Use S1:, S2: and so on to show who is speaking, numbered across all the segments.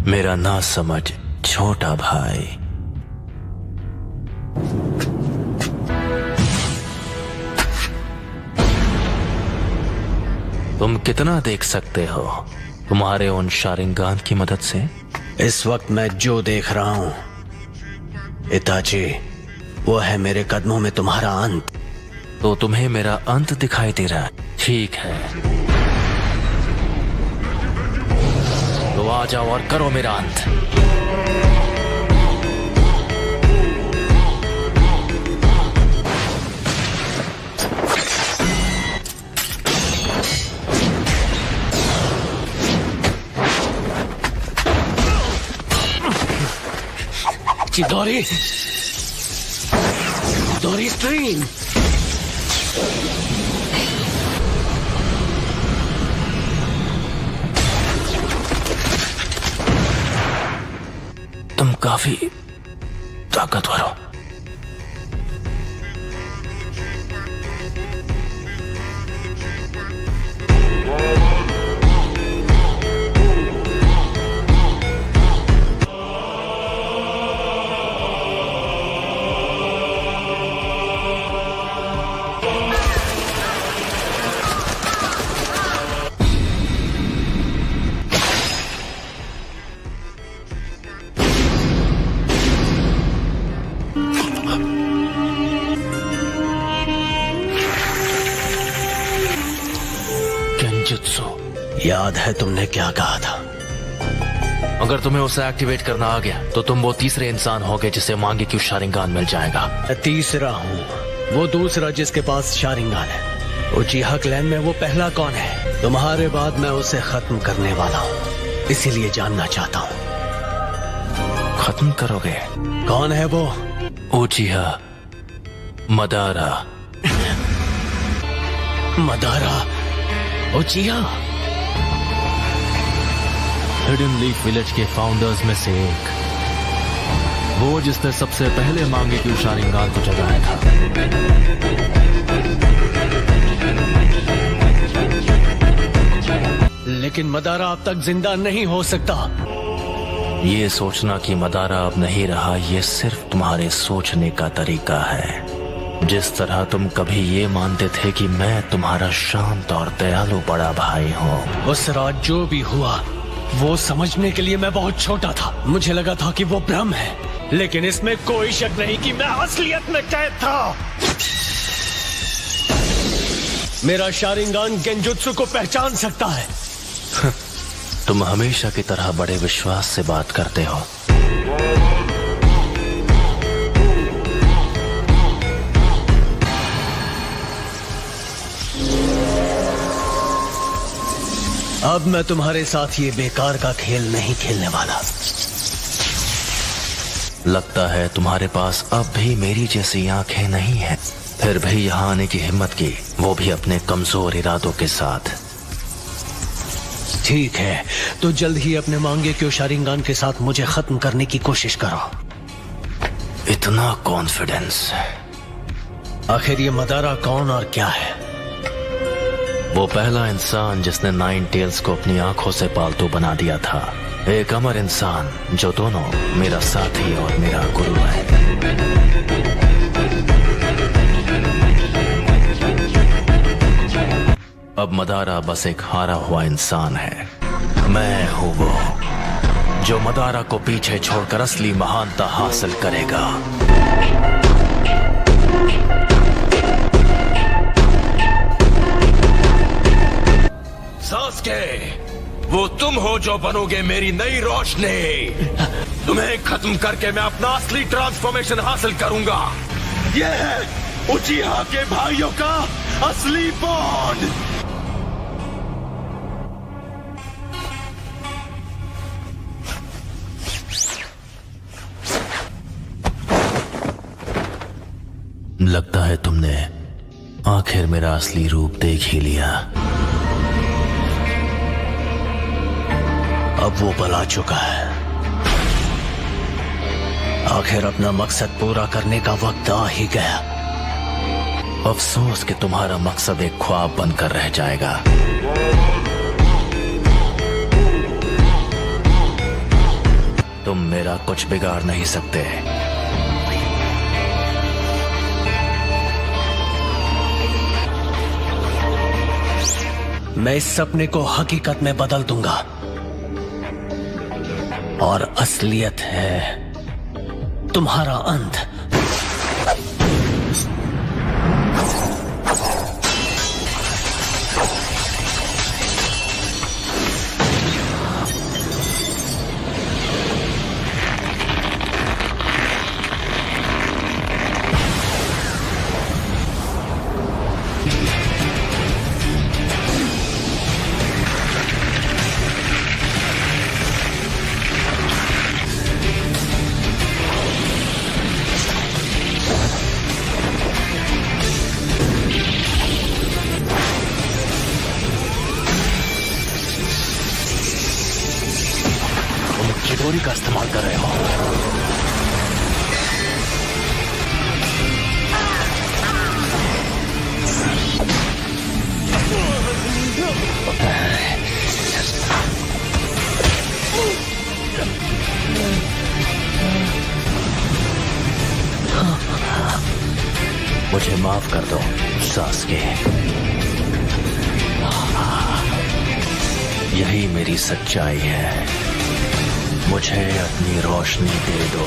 S1: मेरा ना समझ छोटा भाई। तुम कितना देख सकते हो तुम्हारे उन शारिंगान की मदद से?
S2: इस वक्त मैं जो देख रहा हूं इताची, वो है मेरे कदमों में तुम्हारा अंत।
S1: तो तुम्हें मेरा अंत दिखाई दे रहा है? ठीक है, तो आ जाओ और करो मेरा अंत।
S2: चिदोरी, दोरी स्ट्रीम।
S1: तुम काफी ताकतवर हो।
S2: याद है तुमने क्या कहा था?
S1: अगर तुम्हें उसे एक्टिवेट करना आ गया तो तुम वो तीसरे इंसान होगे जिसे मांगे क्यों शारिंगान मिल जाएगा।
S2: मैं तीसरा हूँ, वो दूसरा जिसके पास शारिंगान है। उचिहा क्लैन में वो पहला कौन है? तुम्हारे बाद मैं उसे खत्म करने वाला हूँ, इसीलिए जानना चाहता हूँ।
S1: खत्म करोगे?
S2: कौन है वो?
S1: उचिहा Madara.
S2: Madara उचिहा?
S1: Hidden leaf village के फाउंडर्स में से एक, वो जिसने सबसे पहले मांगे क्यों शारिंगान को जगाया था।
S2: लेकिन मदारा अब तक जिंदा नहीं हो सकता।
S1: ये सोचना कि मदारा अब नहीं रहा, ये सिर्फ तुम्हारे सोचने का तरीका है। जिस तरह तुम कभी ये मानते थे कि मैं तुम्हारा शांत और दयालु बड़ा भाई हूँ।
S2: उस रात जो भी हुआ वो समझने के लिए मैं बहुत छोटा था। मुझे लगा था कि वो भ्रम है, लेकिन इसमें कोई शक नहीं कि मैं असलियत में कैद था। मेरा शारिंगान गेंजुत्सु को पहचान सकता है।
S1: तुम हमेशा की तरह बड़े विश्वास से बात करते हो।
S2: अब मैं तुम्हारे साथ ये बेकार का खेल नहीं खेलने वाला।
S1: लगता है तुम्हारे पास अब भी मेरी जैसी आंखें नहीं हैं, फिर भी यहाँ आने की हिम्मत की, वो भी अपने कमजोर इरादों के साथ।
S2: ठीक है, तो जल्द ही अपने मांगे क्यों शारिंगान के साथ मुझे खत्म करने की कोशिश करो।
S1: इतना कॉन्फिडेंस?
S2: आखिर ये मदारा कौन और क्या है?
S1: वो पहला इंसान जिसने नाइन टेल्स को अपनी आंखों से पालतू बना दिया था। एक अमर इंसान जो दोनों मेरा साथी और मेरा गुरु है। अब मदारा बस एक हारा हुआ इंसान है। मैं हूँ वो जो मदारा को पीछे छोड़कर असली महानता हासिल करेगा। सास्के, वो तुम हो जो बनोगे मेरी नई रोशनी। तुम्हें खत्म करके मैं अपना असली ट्रांसफॉर्मेशन हासिल करूंगा। यह है उचिहा के भाइयों का असली बॉन्ड। लगता है तुमने आखिर मेरा असली रूप देख ही लिया।
S2: अब वो पला चुका है। आखिर अपना मकसद पूरा करने का वक्त आ ही गया।
S1: अफसोस कि तुम्हारा मकसद एक ख्वाब बनकर रह जाएगा।
S3: तुम मेरा कुछ बिगाड़ नहीं सकते।
S2: मैं इस सपने को हकीकत में बदल दूंगा और असलियत है तुम्हारा अंत। चिडोरी का इस्तेमाल कर रहे हो।
S3: मुझे माफ कर दो सास्के। यही मेरी सच्चाई है। मुझे अपनी रोशनी दे दो।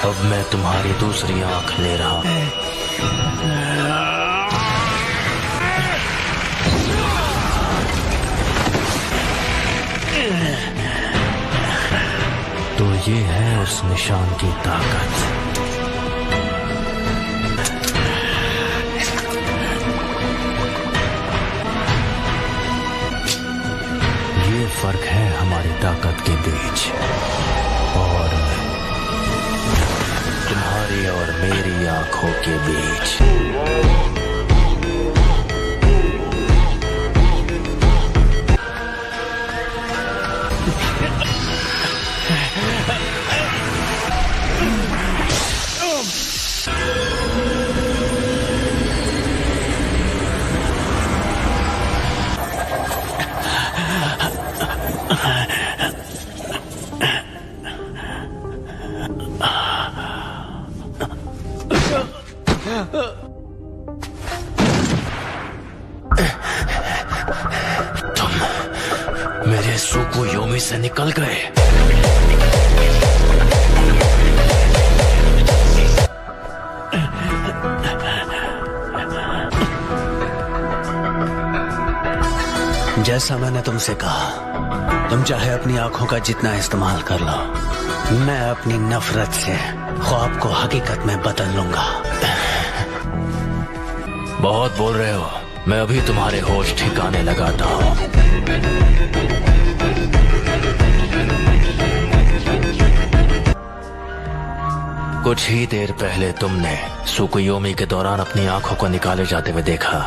S3: अब मैं तुम्हारी दूसरी आंख ले रहा हूं। तो ये है उस निशान की ताकत। ये फर्क है हमारी ताकत के बीच और तुम्हारी और मेरी आंखों के बीच। तुम मेरे सुकुयोमी से निकल गए।
S2: जैसा मैंने तुमसे कहा, तुम चाहे अपनी आंखों का जितना इस्तेमाल कर लो, मैं अपनी नफरत से ख्वाब को हकीकत में बदल लूंगा।
S3: बहुत बोल रहे हो। मैं अभी तुम्हारे होश ठिकाने लगाता हूँ। कुछ ही देर पहले तुमने सुकुयोमी के दौरान अपनी आंखों को निकाले जाते हुए देखा।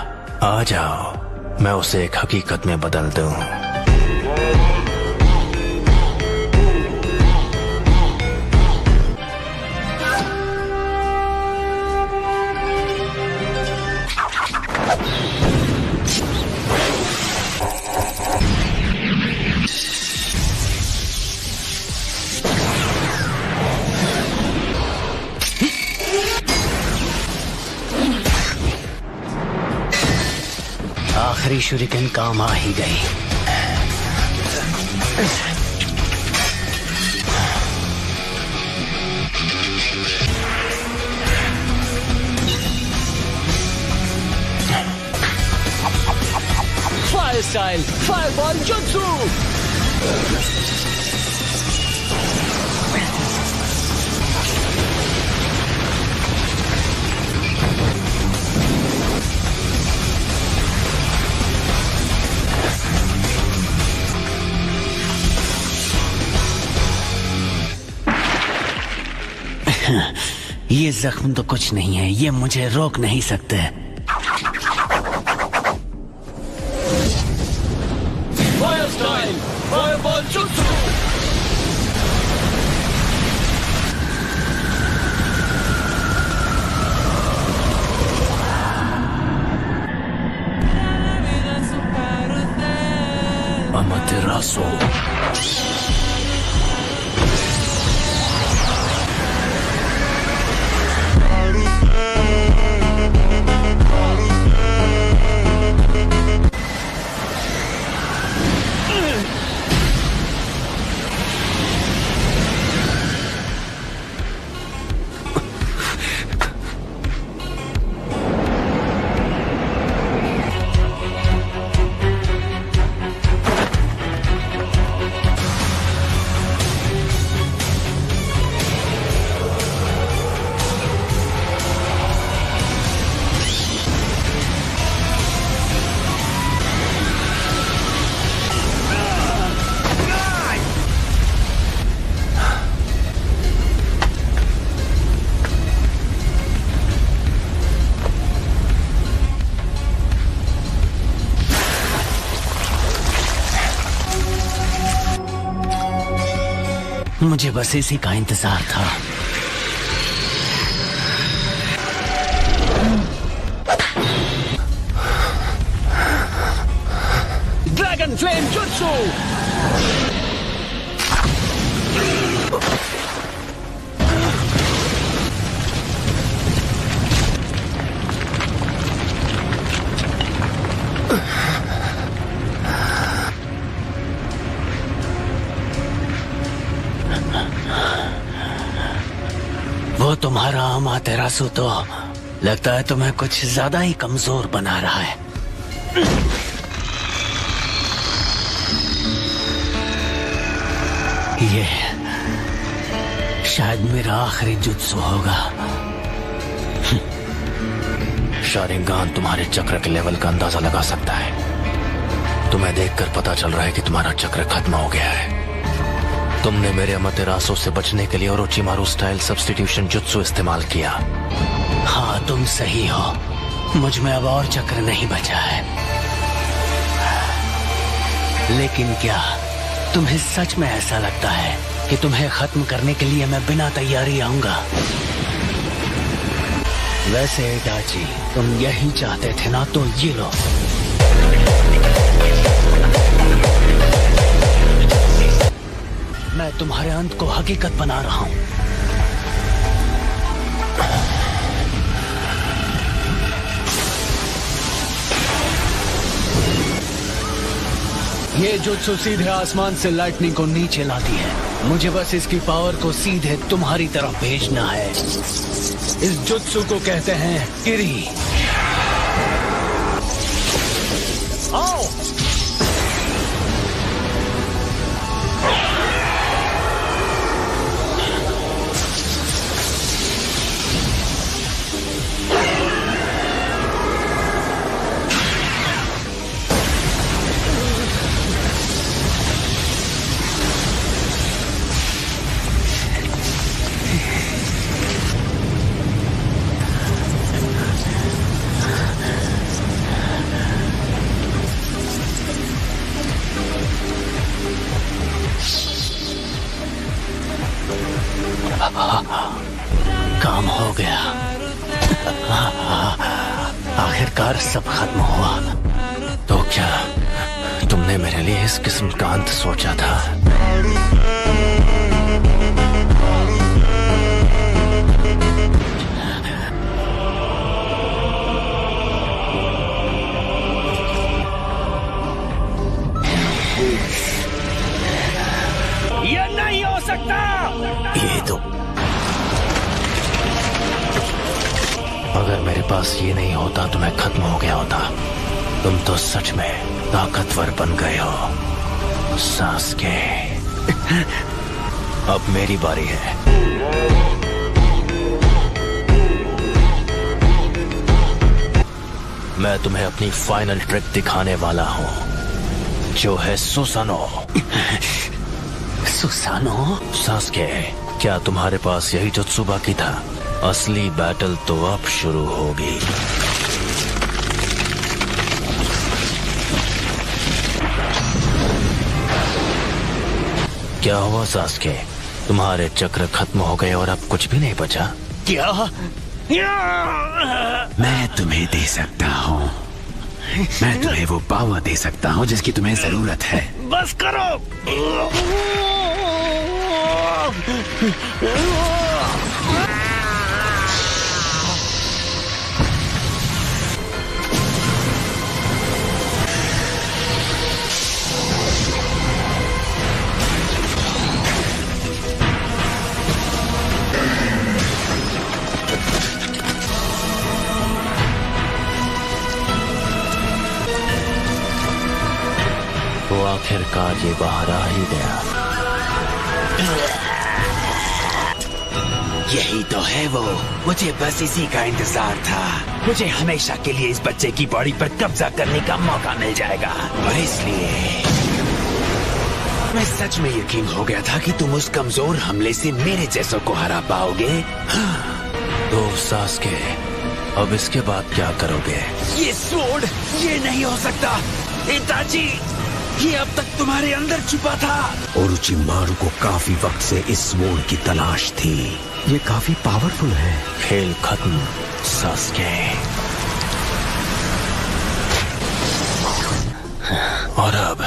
S3: आ जाओ, मैं उसे एक हकीकत में बदल दूं।
S2: आखिरी शुरिकन काम आ ही गई। Fire style, fireball jutsu. ये जख्म तो कुछ नहीं है, ये मुझे रोक नहीं सकते। Fire style, fireball jutsu. मुझे बस इसी का इंतजार था। Dragon flame jutsu. वो तुम्हारा अमातेरासु तो लगता है तुम्हें कुछ ज्यादा ही कमजोर बना रहा है। ये शायद मेरा आखिरी जुत्सु होगा।
S3: शारिंगान तुम्हारे चक्र के लेवल का अंदाजा लगा सकता है। तुम्हें देखकर पता चल रहा है कि तुम्हारा चक्र खत्म हो गया है। तुमने मेरे अमातेरासु से बचने के लिए ओरोचिमारू स्टाइल सब्स्टिट्यूशन जुत्सु इस्तेमाल किया।
S2: हाँ, तुम सही हो। मुझ में अब और चक्र नहीं बचा है। लेकिन क्या तुम्हें सच में ऐसा लगता है कि तुम्हें खत्म करने के लिए मैं बिना तैयारी आऊंगा? वैसे इटाची, तुम यही चाहते थे ना, तो ये लो। मैं तुम्हारे अंत को हकीकत बना रहा हूं। ये जुत्सु सीधे आसमान से लाइटनिंग को नीचे लाती है। मुझे बस इसकी पावर को सीधे तुम्हारी तरफ भेजना है। इस जुत्सु को कहते हैं किरी। आओ। काम हो गया। आखिरकार सब खत्म हुआ।
S3: तो क्या तुमने मेरे लिए इस किस्म का अंत सोचा था?
S2: ये नहीं हो सकता।
S3: ये तो अगर मेरे पास ये नहीं होता तो मैं खत्म हो गया होता। तुम तो सच में ताकतवर बन गए हो सास्के। अब मेरी बारी है। मैं तुम्हें अपनी फाइनल ट्रिक दिखाने वाला हूँ, जो है सुसानो।
S2: सुसानो?
S3: सास्के, क्या तुम्हारे पास यही जुत्सु बाकी था? असली बैटल तो अब शुरू होगी। क्या हुआ सास्के? तुम्हारे चक्र खत्म हो गए और अब कुछ भी नहीं बचा?
S2: क्या?
S4: मैं तुम्हें दे सकता हूँ। मैं तुम्हें वो पावर दे सकता हूँ जिसकी तुम्हें जरूरत है।
S2: बस करो।
S3: तो आखिरकार ये बाहर आ ही गया।
S4: यही तो है वो। मुझे बस इसी का इंतजार था। मुझे हमेशा के लिए इस बच्चे की बॉडी पर कब्जा करने का मौका मिल जाएगा, और इसलिए मैं सच में यकीन हो गया था कि तुम उस कमजोर हमले से मेरे जैसों को हरा पाओगे।
S3: तो सास्के, अब इसके बाद क्या करोगे?
S4: ये स्वॉर्ड, ये नहीं हो सकता। इताची, ये अब तक तुम्हारे अंदर छुपा था।
S5: ओरोचिमारू को काफी वक्त से इस स्वॉर्ड की तलाश थी। ये काफी पावरफुल है।
S3: खेल खत्म सास्के। और अब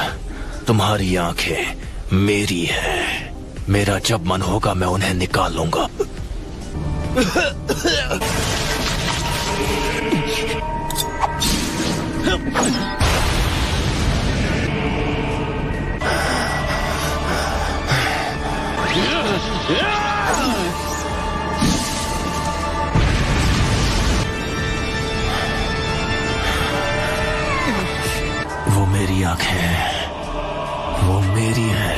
S3: तुम्हारी आंखें मेरी है। मेरा जब मन होगा मैं उन्हें निकाल लूंगा। वो मेरी आंखें हैं, वो मेरी है।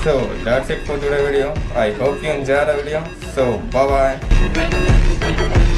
S6: So that's it for today's video. I hope you enjoyed the video. So bye bye.